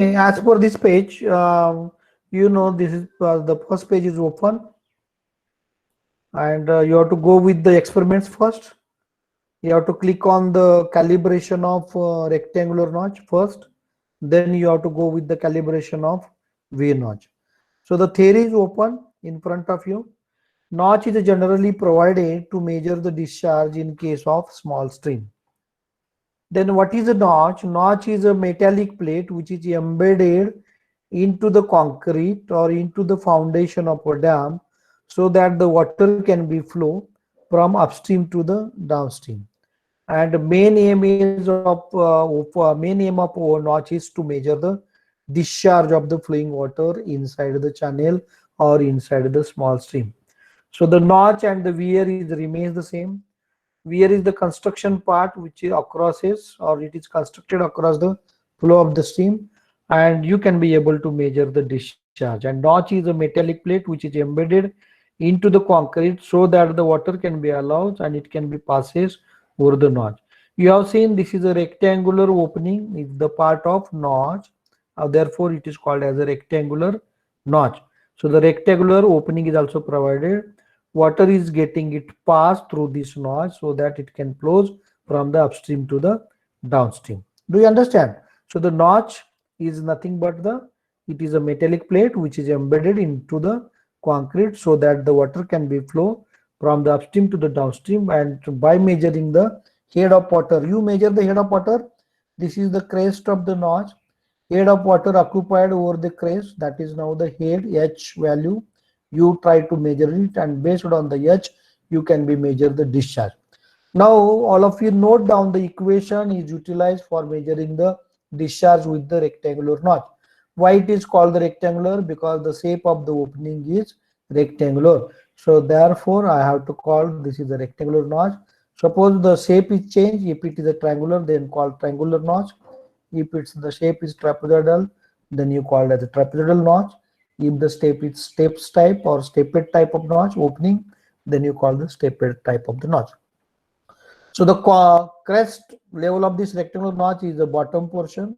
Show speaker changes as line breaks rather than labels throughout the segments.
as per this page, this is the first page is open, and you have to go with the experiments first. You have to click on the calibration of rectangular notch first. Then you have to go with the calibration of V notch. So the theory is open in front of you. Notch is generally provided to measure the discharge in case of small stream. Then what is a notch? Notch is a metallic plate which is embedded into the concrete or into the foundation of a dam so that the water can be flow from upstream to the downstream. And main aim of a notch is to measure the discharge of the flowing water inside the channel or inside the small stream. So the notch and the weir is remains the same. Weir is the construction part which is across is, or it is constructed across the flow of the stream, and you can be able to measure the discharge. And notch is a metallic plate which is embedded into the concrete so that the water can be allowed and it can be passes over the notch. You have seen this is a rectangular opening, is the part of notch, therefore it is called as a rectangular notch. So the rectangular opening is also provided. Water is getting it passed through this notch so that it can flows from the upstream to the downstream. Do you understand? So the notch is nothing but it is a metallic plate which is embedded into the concrete so that the water can be flow from the upstream to the downstream. And by measuring the head of water, you measure the head of water. This is the crest of the notch. Head of water occupied over the crest, that is now the head H value. You try to measure it, and based on the H you can be measure the discharge. Now all of you note down the equation is utilized for measuring the discharge with the rectangular notch. Why it is called the rectangular? Because the shape of the opening is rectangular. So therefore I have to call this is a rectangular notch. Suppose the shape is changed. If it is a triangular, then called triangular notch. If it's the shape is trapezoidal, then you call it as a trapezoidal notch. If the step is steps type or stepped type of notch opening, then you call the stepped type of the notch. So the crest level of this rectangular notch is the bottom portion,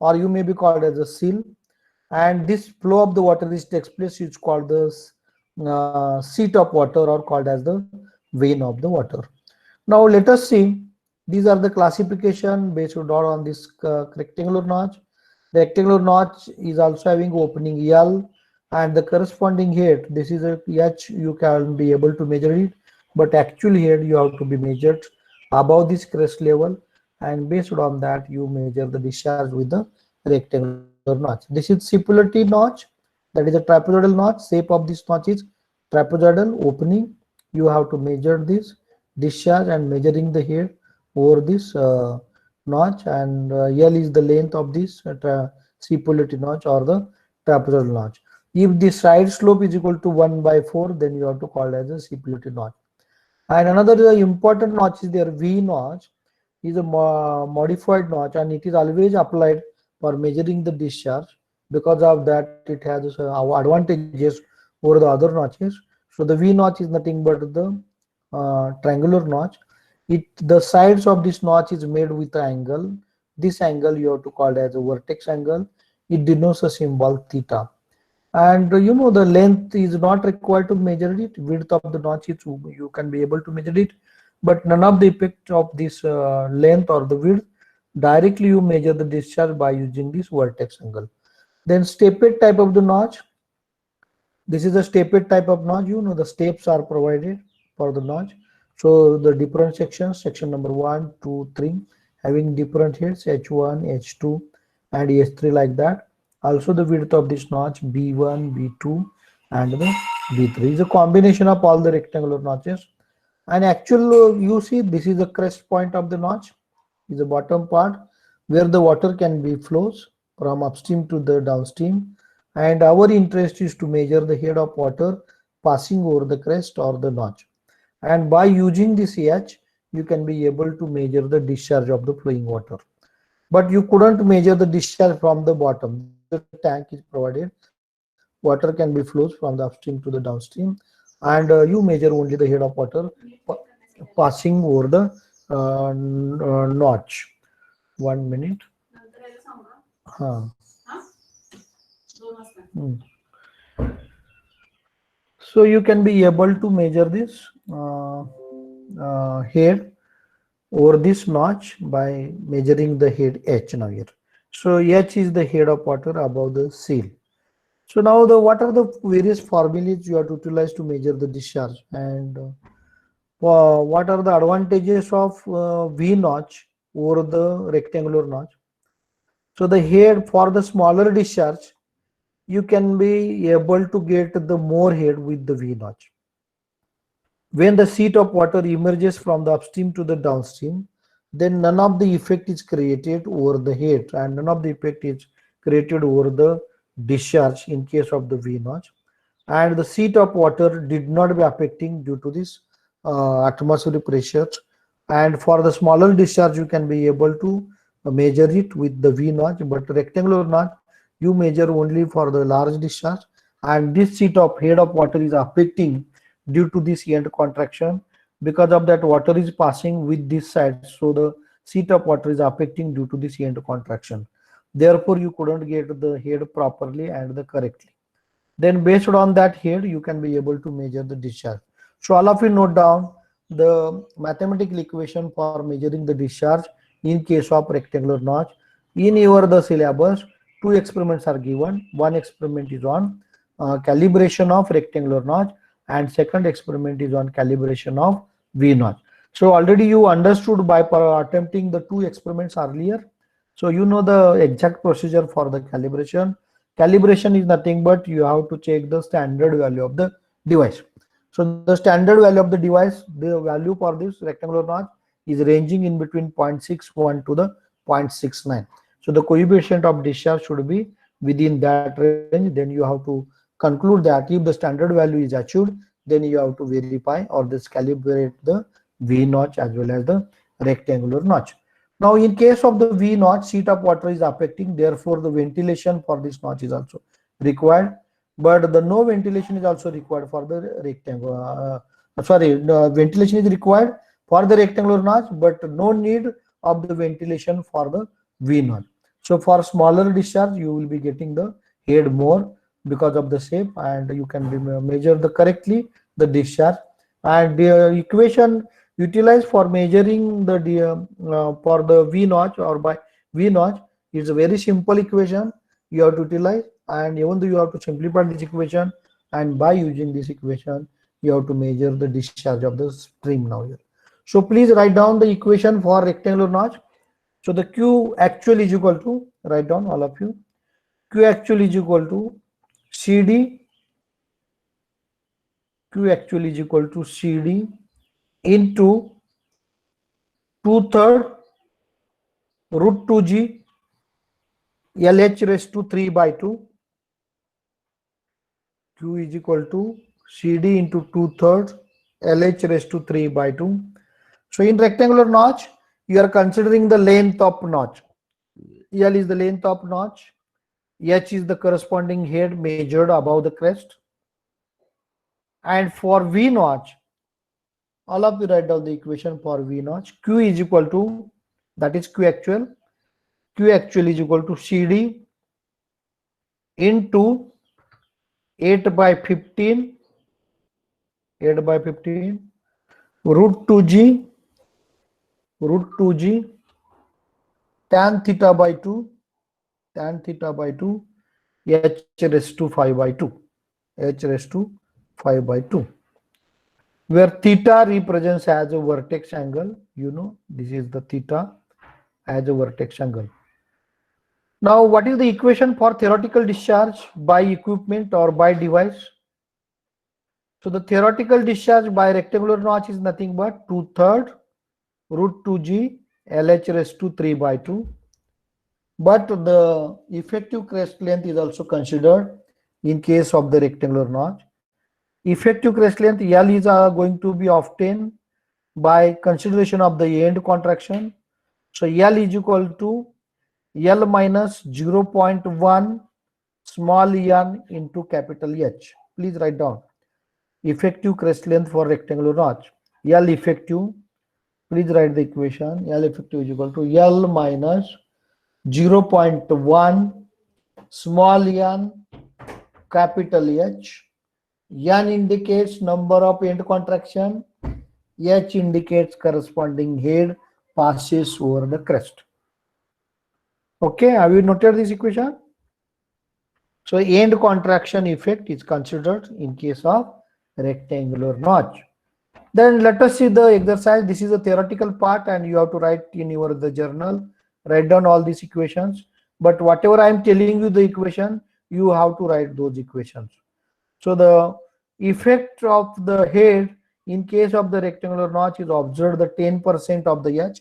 or you may be called as a sill, and this flow of the water is takes place is called the seat of water, or called as the vein of the water. Now let us see, these are the classification based on this rectangular notch. The rectangular notch is also having opening L, and the corresponding head, this is a H, you can be able to measure it, but actual head you have to be measured above this crest level, and based on that you measure the discharge with the rectangular notch. This is Sipulati notch, that is a trapezoidal notch. Shape of this notch is trapezoidal opening. You have to measure this discharge and measuring the head over this notch, and L is the length of this Sipulati notch or the trapezoidal notch. If the side slope is equal to 1/4, then you have to call it as a Sipulati notch. And another important notch is there, V notch is a modified notch, and it is always applied for measuring the discharge. Because of that it has advantages over the other notches. So the V notch is nothing but the triangular notch. The sides of this notch is made with an angle. This angle you have to call it as a vertex angle. It denotes a symbol theta. And the length is not required to measure it. Width of the notch is you can be able to measure it, but none of the effect of this length or the width. Directly you measure the discharge by using this vertex angle. Then stepped type of the notch. This is a stepped type of notch. The steps are provided for the notch. So the different sections, section number 1, 2, 3, having different heads, H1, H2, and H3 like that. Also the width of this notch, B1, B2, and the B3 is a combination of all the rectangular notches. And actual, you see, this is the crest point of the notch, is the bottom part where the water can be flows from upstream to the downstream. And our interest is to measure the head of water passing over the crest or the notch. And by using this H, you can be able to measure the discharge of the flowing water. But you couldn't measure the discharge from the bottom. This is the tank is provided. Water can be flows from the upstream to the downstream, and you measure only the head of water passing over the notch. 1 minute. So you can be able to measure this head over this notch by measuring the head H now here. So H is the head of water above the seal. So now what are the various formulas you have to utilize to measure the discharge, and what are the advantages of V notch over the rectangular notch? So the head for the smaller discharge, you can be able to get the more head with the V notch. When the sheet of water emerges from the upstream to the downstream, then none of the effect is created over the head and none of the effect is created over the discharge in case of the V notch. And the sheet of water did not be affecting due to this atmospheric pressure. And for the smaller discharge, you can be able to measure it with the V notch, but rectangular notch, you measure only for the large discharge. And this sheet of head of water is affecting due to this end contraction. Because of that, water is passing with this side, so the sheet of water is affecting due to this end contraction. Therefore you couldn't get the head properly and the correctly. Then based on that head, you can be able to measure the discharge. So all of you note down the mathematical equation for measuring the discharge in case of rectangular notch. In your the syllabus, two experiments are given. One experiment is on calibration of rectangular notch, and second experiment is on calibration of V notch. So already you understood by attempting the two experiments earlier. So you know the exact procedure for the calibration. Calibration is nothing but you have to check the standard value of the device. So the standard value of the device, the value for this rectangular notch is ranging in between 0.61 to the 0.69. So the coefficient of discharge should be within that range. Then you have to conclude that if the standard value is achieved, then you have to verify or this calibrate the V notch as well as the rectangular notch. Now in case of the V notch, sheet of water is affecting, therefore the ventilation for this notch is also required, but the no ventilation is also required for the rectangle. Ventilation is required for the rectangular notch, but no need of the ventilation for the V notch. So for smaller discharge, you will be getting the head more because of the shape, and you can measure the correctly the discharge. And the equation utilized for measuring the for the V notch or by V notch is a very simple equation you have to utilize, and even though you have to simplify this equation, and by using this equation you have to measure the discharge of the stream now here. So please write down the equation for rectangular notch. So the Q actual is equal to, write down all of you, Q actual is equal to CD, Q actual is equal to CD into 2/3 root 2G LH raised to 3/2. Q is equal to CD into 2/3 LH raised to 3/2. So in rectangular notch, you are considering the length of notch. L is the length of notch. H is the corresponding head measured above the crest. And for V notch, all of you write down the equation for V notch. Q is equal to, that is Q actual. Q actual is equal to CD into 8/15 root 2G tan theta by 2 H raised to 5/2 where theta represents as a vertex angle. You know, this is the theta as a vertex angle. Now what is the equation for theoretical discharge by equipment or by device? So the theoretical discharge by rectangular notch is nothing but 2/3 root 2G LH raised to 3/2. But the effective crest length is also considered in case of the rectangular notch. Effective crest length L is going to be obtained by consideration of the end contraction. So L is equal to L minus 0.1 small n into capital H. Please write down effective crest length for rectangular notch. L effective, please write the equation. L effective is equal to L minus 0.1 small n capital H. N indicates number of end contraction. H indicates corresponding head passes over the crest. Okay, have you noted this equation? So end contraction effect is considered in case of rectangular notch. Then let us see the exercise. This is a theoretical part and you have to write in your the journal, write down all these equations. But whatever I am telling you the equation, you have to write those equations. So the effect of the head in case of the rectangular notch is observed the 10% of the H.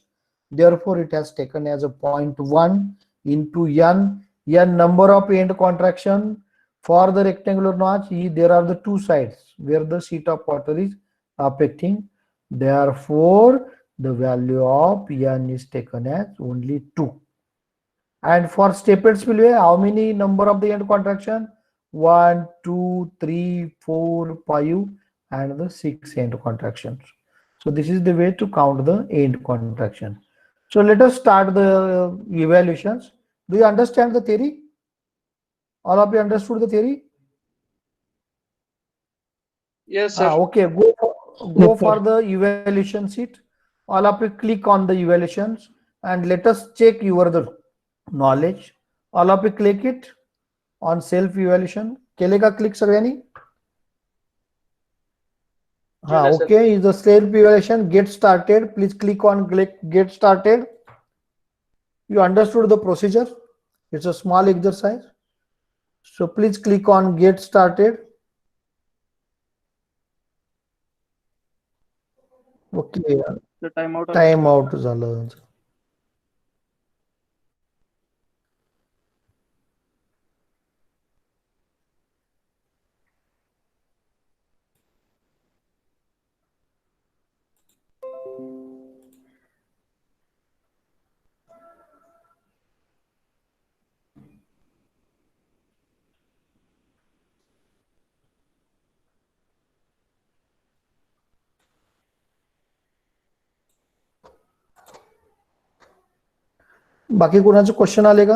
Therefore, it has taken as a 0.1 into N. N number of end contraction for the rectangular notch. There are the two sides where the seat of water is affecting. Therefore, the value of N is taken as only 2. And for stepped spillway, how many number of the end contraction? 1, 2, 3, 4, 5, and the 6 end contractions. So this is the way to count the end contraction. So let us start the evaluations. Do you understand the theory? All of you understood the theory?
Yes, sir.
Okay, go for the evaluation sheet. All of you click on the evaluations and let us check your the knowledge. All of you click it on self evaluation. केले का click सगळ्यांनी? Okay, is the self evaluation get started? Please click on get started. You understood the procedure? It's a small exercise. So please click on get started. Okay.
The timeout.
Timeout झालं. बाकी कोणाचे question आले का?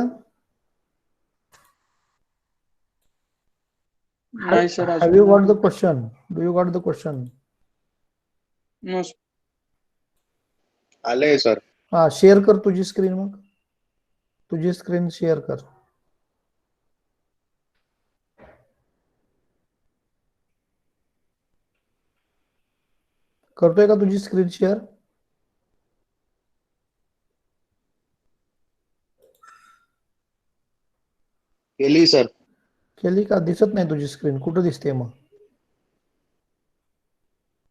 नाही sir.
Have you got the question? Do you got the question?
No.
आले sir.
Share कर तुझी screen, मग तुझी स्क्रीन शेअर कर. करतोय का तुझी स्क्रीन शेअर?
केली सर.
केली का? दिसत नाही तुझी स्क्रीन. कुठं दिसते मग?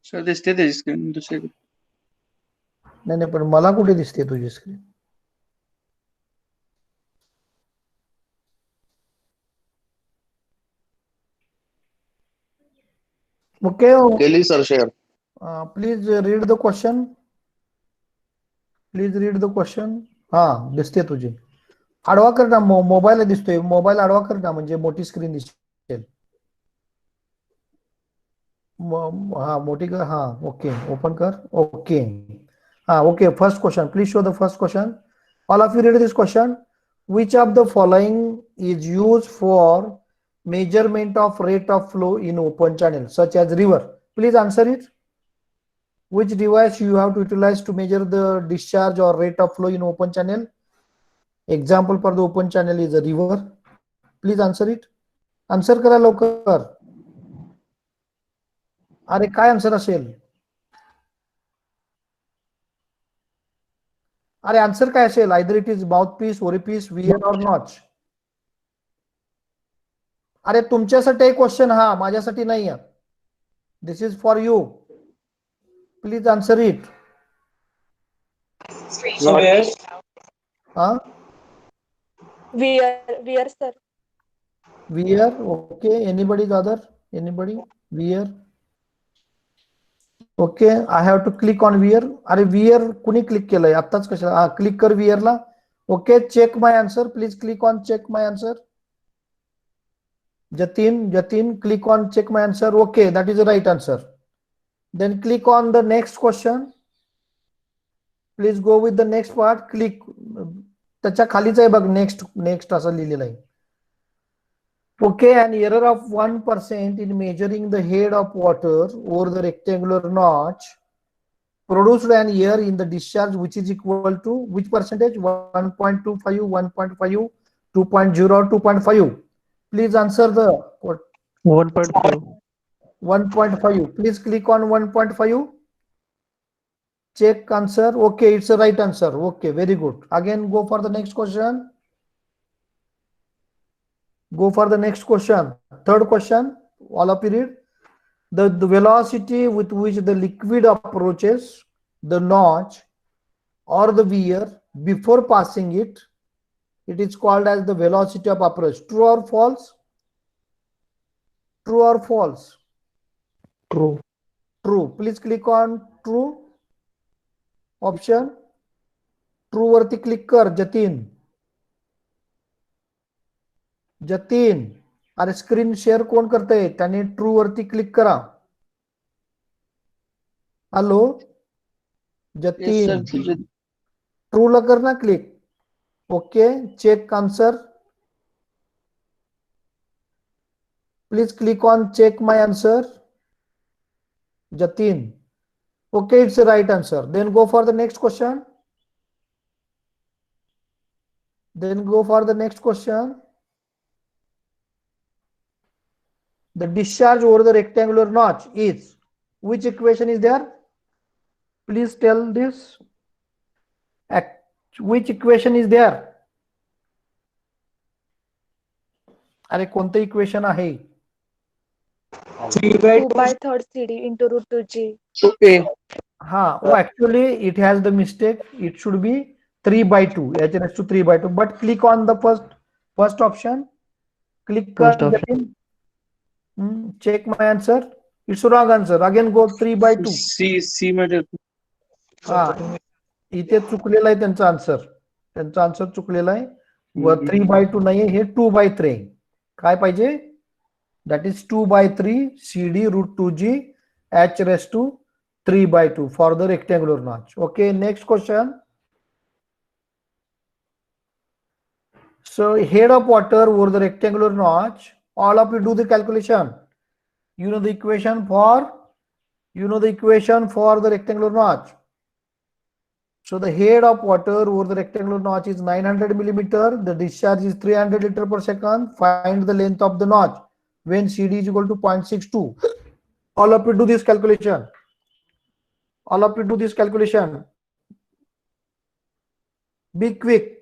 सर दिसते त्याची स्क्रीन दुसरी.
नाही पण मला कुठे दिसते तुझी स्क्रीन? ओके.
केली sir share.
Please read the question. Please read the question. दिसते तुझी. आडवा कर ना, मोबाईल दिसतोय. मोबाईल आडवा कर ना, म्हणजे मोठी स्क्रीन दिसेल. मोठी कर. ओके, ओपन कर. Okay. Okay, first question. Please show the first question. All of you read this question. Which of the following is used for measurement of rate of flow in open channel such as river? Please answer it. Which device you have to utilize to measure the discharge or rate of flow in open channel? Example for the open channel is a river. Please answer it. Answer करा लवकर. अरे काय answer असेल? अरे answer काय असेल? Either it is mouthpiece, orifice, weir or notch. अरे तुमच्यासाठी एक क्वेश्चन, माझ्यासाठी नाही आहे. This is for you. Please answer it.
Wear, sir.
Wear. Okay. Anybody other? Anybody? Wear. Okay. I have to click on wear. अरे wear कुणी click केलंय आताच? कशाला? क्लिक कर वियरला. Okay. Check my answer. Please click on check my answer. Jatin, click on check my answer. Okay, that is the right answer. Then click on the next question. Please go with the next part. Click. त्याच्या खालीच आहे बघ, next असं लिहिलेलं आहे. Okay, an error of 1% in measuring the head of water over the rectangular notch produced an error in the discharge which is equal to which percentage? 1.25, 1.5, 2.0, 2.5. Please answer the
1.5.
1.5. Please click on 1.5. Check answer. Okay, it's the right answer. Okay, very good. Again, go for the next question. Go for the next question. Third question. All of you read. The velocity with which the liquid approaches the notch or the weir before passing it, it is called as the velocity of approach. True or false? True or false?
True.
True. Please click on true option. True वरती click कर जतीन. जतीन, अरे screen share कोण करतंय? त्याने true वरती click करा. Hello
Yes, sir.
Jatin, true ला कर ना click. Okay, check answer. Please click on check my answer. Jatin. Okay, it's the right answer. Then go for the next question. The discharge over the rectangular notch is, which equation is there? Please tell this. Which equation is there? अरे कोणतं equation आहे?
2/3 CD into root 2G.
Okay.
हाँ, वो actually it has the mistake. It should be 3/2. H raised to 3/2. But click on the first option. Click
First
on
option.
check my answer. It's wrong answer. Again go 3/2.
C मध्ये
हा, इथे चुकलेला आहे त्यांचा answer. त्यांचा answer चुकलेला आहे. व 3/2 नाहीये, हे 2/3 आहे. काय पाहिजे? That is 2/3 CD root 2G H raised to 3/2 for the rectangular notch. Okay, next question. So head of water over the rectangular notch, all of you do the calculation. You know the equation for the rectangular notch. So the head of water over the rectangular notch is 900 millimeter. The discharge is 300 liter per second. Find the length of the notch when CD is equal to 0.62. All of you do this calculation. Be quick,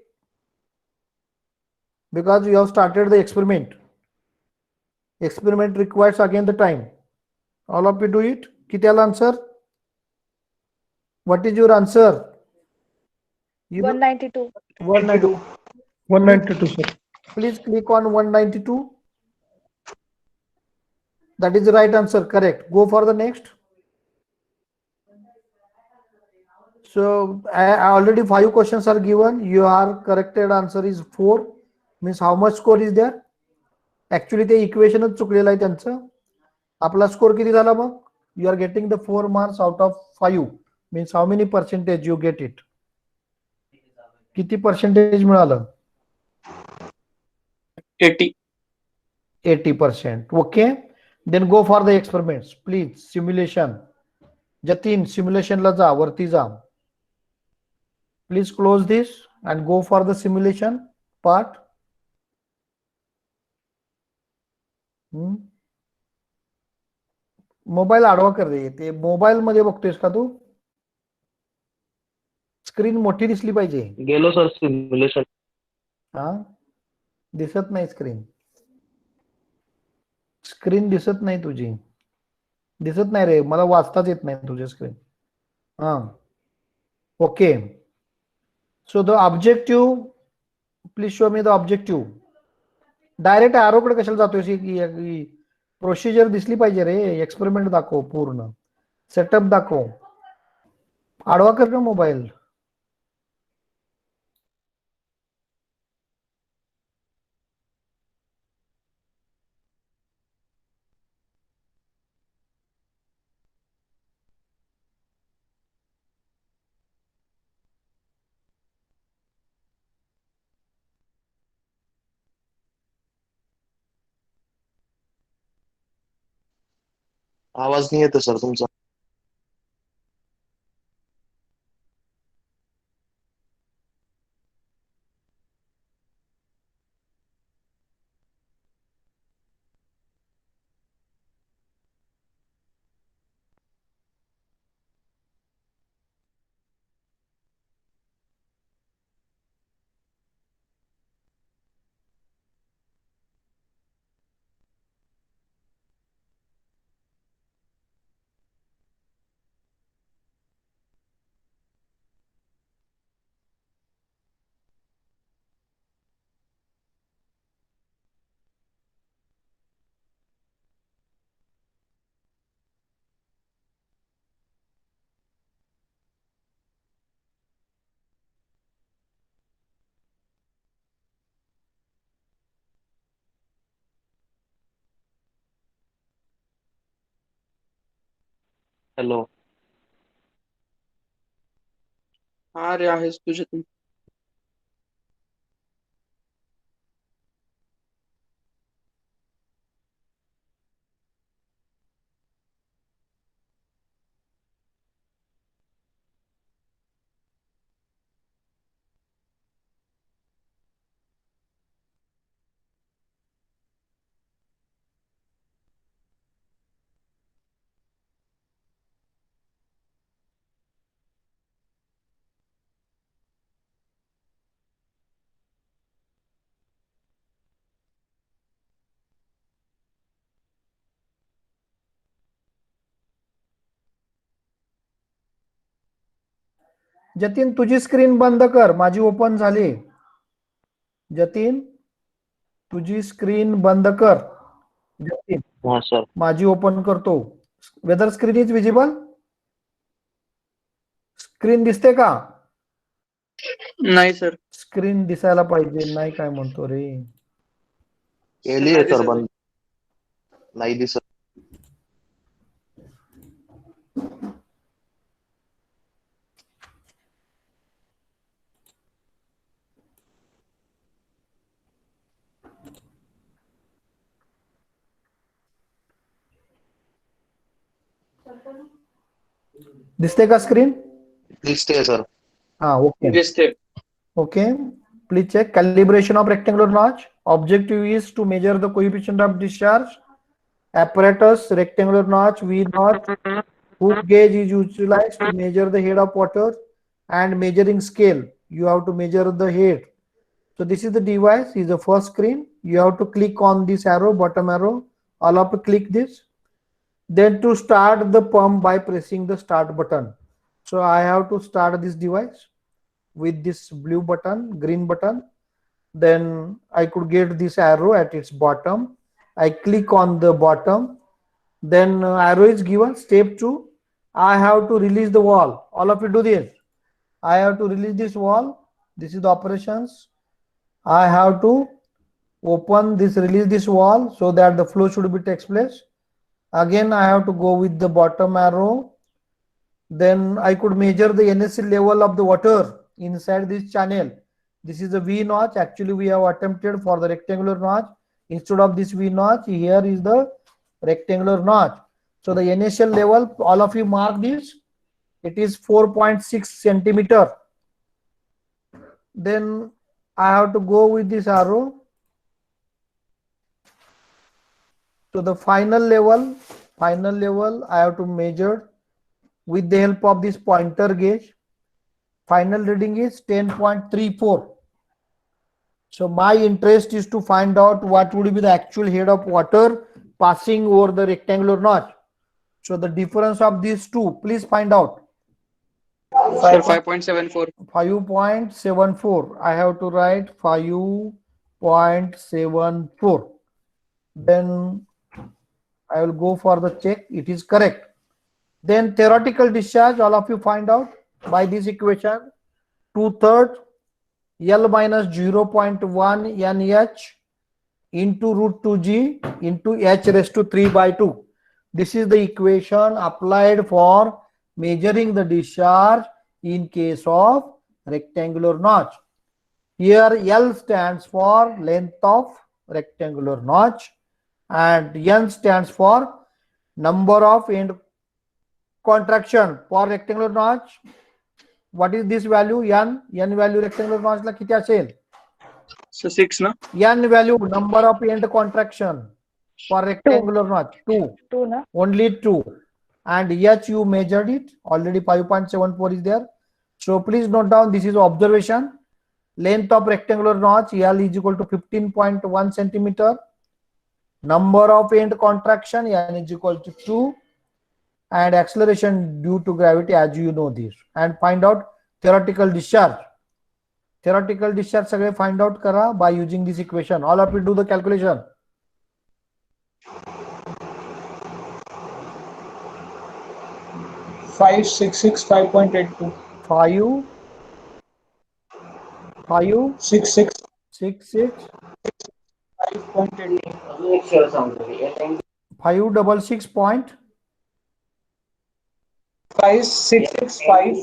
because you have started the experiment. Experiment requires again the time. All of you do it. Kityal answer? What is your answer?
192.
192.
192, sir.
Please click on 192. That is the right answer. Correct. Go for the next. So already 5 questions are given. Your corrected answer is 4. Means how much score is there? Actually ते इक्वेशनच चुकलेलं आहे त्यांचं. आपला score किती झाला मग? You are getting the 4 marks out of 5. Means how many percentage you get it? किती percentage मिळालं?
80.
80%. Okay. Then go for the experiments. Please, simulation. Jatin, simulation ला जा, वरती जा. Please close this and go for the simulation part. Mobile आडवा कर रे. ते mobile मध्ये बघतोयस का तू? स्क्रीन मोठी दिसली पाहिजे.
गेलो सर सिम्युलेशन.
हा, दिसत नाही स्क्रीन. स्क्रीन दिसत नाही तुझी. दिसत नाही रे, मला वाचताच येत नाही तुझे स्क्रीन. हा, okay. So the objective, please show me the objective. Direct कडे कशाला जातोय? की प्रोसिजर दिसली पाहिजे रे. एक्सपेरिमेंट दाखव, पूर्ण सेटअप दाखव. आडवा कर ना मोबाईल.
आवाज नहीं येत सर तुमचा. हॅलो.
हा रे आहेस तुझ्या तू.
जतीन तुझी स्क्रीन बंद कर, माझी ओपन झाली. जतीन तुझी स्क्रीन बंद कर. जतीन
हा सर.
माझी ओपन करतो. Whether screen is visible? Screen दिसते का?
नाही सर.
स्क्रीन दिसायला पाहिजे. नाही काय म्हणतो रे.
केली आहे सर बंद. नाही दिसत.
दिसते का स्क्रीन?
दिसते सर.
हा ओके.
दिसते.
Okay, please check calibration of rectangular notch. Objective is to measure the coefficient of discharge. Apparatus rectangular notch V notch. Hook gauge is utilized to measure the head of water, and measuring scale. You have to measure the head. So this is the device. Is the first screen. You have to click on this arrow, bottom arrow. All of you click this. Then to start the pump by pressing the start button. So I have to start this device with this blue button, green button. Then I could get this arrow at its bottom. I click on the bottom. Then arrow is given. Step 2, I have to release the wall. All of you do this. I have to release this wall. This is the operations. I have to open this, release this wall so that the flow should be takes place. Again, I have to go with the bottom arrow. Then I could measure the NSC level of the water inside this channel. This is the V notch. Actually, we have attempted for the rectangular notch. Instead of this V notch, here is the rectangular notch. So the initial level, all of you mark this. It is 4.6 centimeter. Then I have to go with this arrow to the final level. Final level, I have to measure with the help of this pointer gauge. Final reading is 10.34. So my interest is to find out what would be the actual head of water passing over the rectangular notch. So the difference of these two, please find out.
Sir 5.74.
5.74. I have to write 5.74. Then I will go for the check. It is correct. Then theoretical discharge, all of you find out by this equation. 2/3 L minus 0.1 NH into root 2G into H raised to 3/2. This is the equation applied for measuring the discharge in case of rectangular notch. Here L stands for length of rectangular notch and N stands for number of end contraction for rectangular notch. What is this value? N value rectangular notch ला किती असेल?
So 6 na?
N value number of end contraction for rectangular notch 2.
2 na?
Only 2. And H you measured it already. 5.74 is there. So please note down, this is observation. Length of rectangular notch L is equal to 15.1 centimeter. Number of end contraction N is equal to 2. And acceleration due to gravity, as you know this. And find out theoretical discharge. Theoretical discharge सगळे find out करा by using this equation. All of you do the calculation.
Five six six 5.82.
5
Six six
6
5.82.
566 point
5665.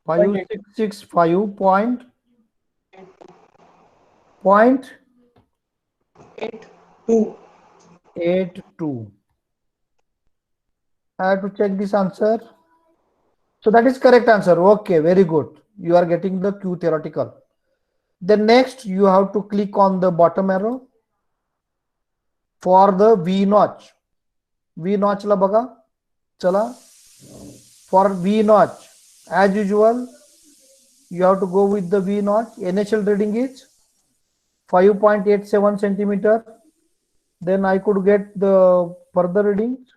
5665 point 82. I have to check this answer. So that is correct answer. Okay, very good. You are getting the Q theoretical. Then next you have to click on the bottom arrow for the V notch. V notch ला बघा. चला. For V notch, as usual, you have to go with the V notch. NHL reading is 5.87 centimeter. Then I could get the further readings.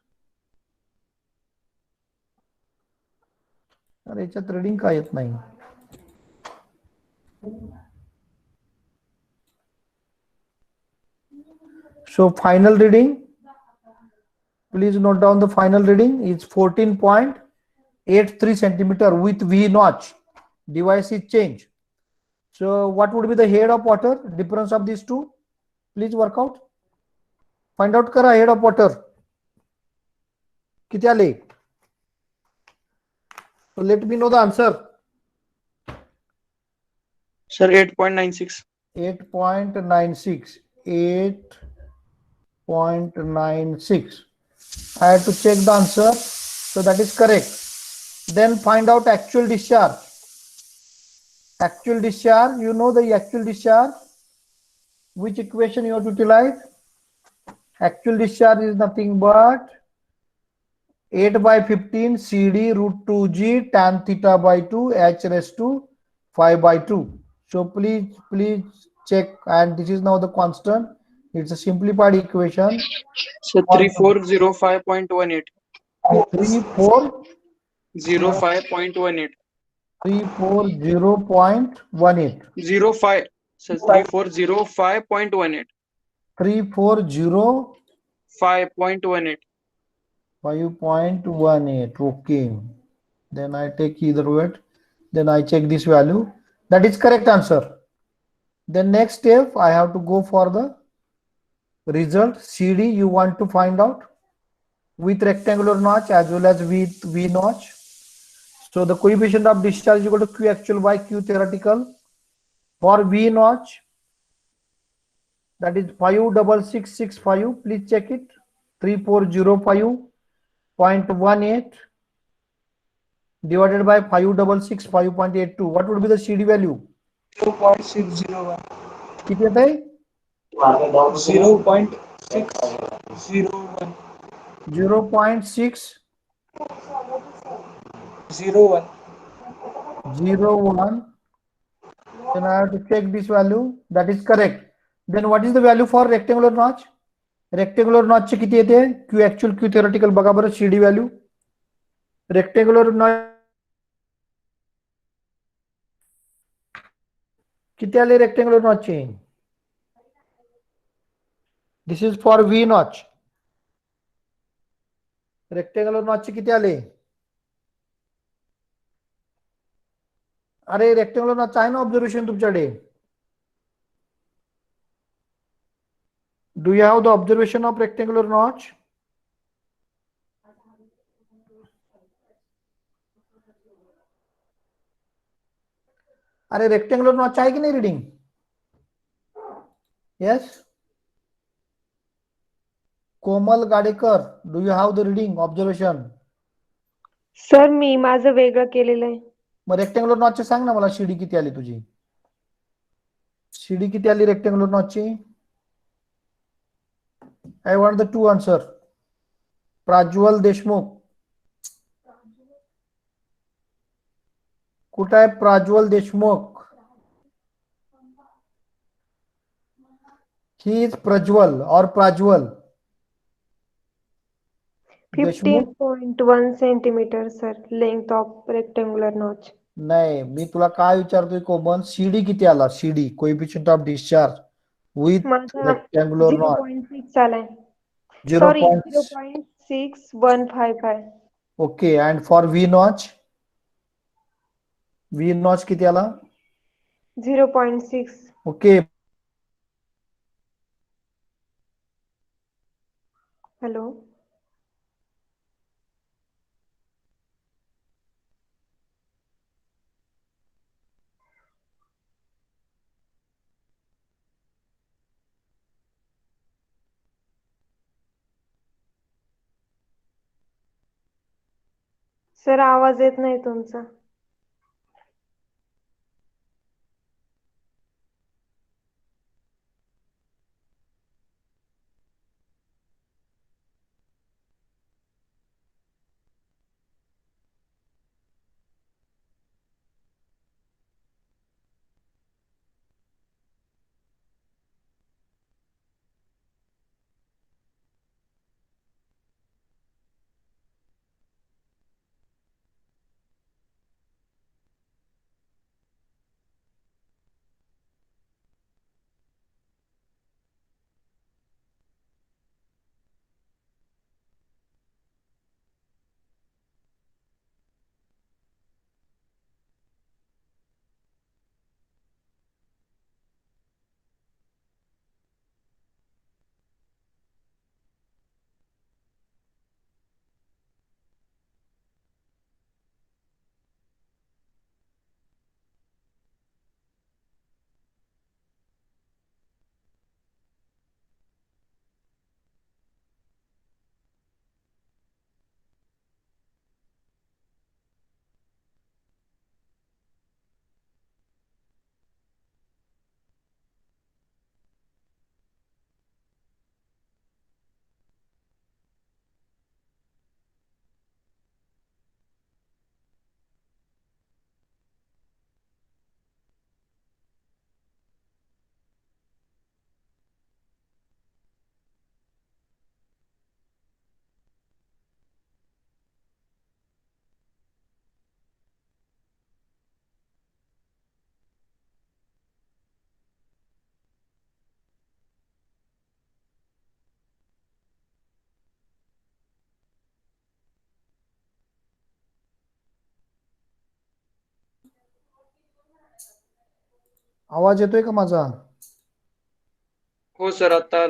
अरे याच्यात reading का येत नाही? So final reading, please note down the final reading is 14.83 centimeter with V notch. Device is changed. So what would be the head of water? Difference of these two? Please work out. Find out करा head of water. किती आले? So let me know the answer.
Sir 8.96.
8.96. 8.96. I have to check the answer. So that is correct. Then find out actual discharge. Actual discharge, you know the actual discharge. Which equation you have to utilize? Actual discharge is nothing but 8/15 CD root 2G tan theta by 2 H raised to 5/2. So please check, and this is now the constant. It's a simplified equation.
So 3405.18.
3405.18.
340.18. 05. So 3405.18.
340.18.
5.18.
Okay. Then I take either weight. Then I check this value. That is correct answer. Then next step, I have to go for the result. CD you want to find out with rectangular notch as well as with V notch. So the coefficient of discharge is equal to Q actual by Q theoretical. For V notch, that is 56665. Please check it. 3405.18 divided by 56665.82. What would be the CD value?
0.601.
किती येत आहे?
0.601.
0.601.
01.
Then I have to check this value. That is correct. Then what is the value for rectangular notch? Rectangular notch चे किती येते? Q actual Q theoretical बघा बरं CD value. Rectangular notch किती आले rectangular notch चे? This is for V notch. Rectangular notch चे किती आले? अरे rectangular notch आहे ना observation तुमच्याकडे? Do you have the observation of rectangular notch? अरे rectangular notch आहे की नाही reading? Yes. Komal Gadekar, do you have the reading observation?
Sir मी माझं वेगळं केलेलं आहे.
मग रेक्टँग्युलर नॉचची सांग ना मला, शिडी किती आली तुझी? शिडी किती आली रेक्टँग्युलर नॉचची? I want the two answer. Prajwal Deshmukh, कुठं आहे प्राज्वल देशमुख? ही इज प्रज्वल और Prajwal Deshmukh?
15.1 centimetre sir, length of rectangular notch.
नाही, मी तुला काय विचारतोय कोमल, सीडी किती आला? CD coefficient of discharge with
माझा
रेक्टँग्युलर नॉच
0.6 आलाय.
0.
Sorry 0.6155.
Okay. And for V notch? V notch किती आला?
0.6.
ओके.
हॅलो. सर आवाज येत नाही तुमचा.
आवाज येतोय का माझा?
हो सर, आता आला.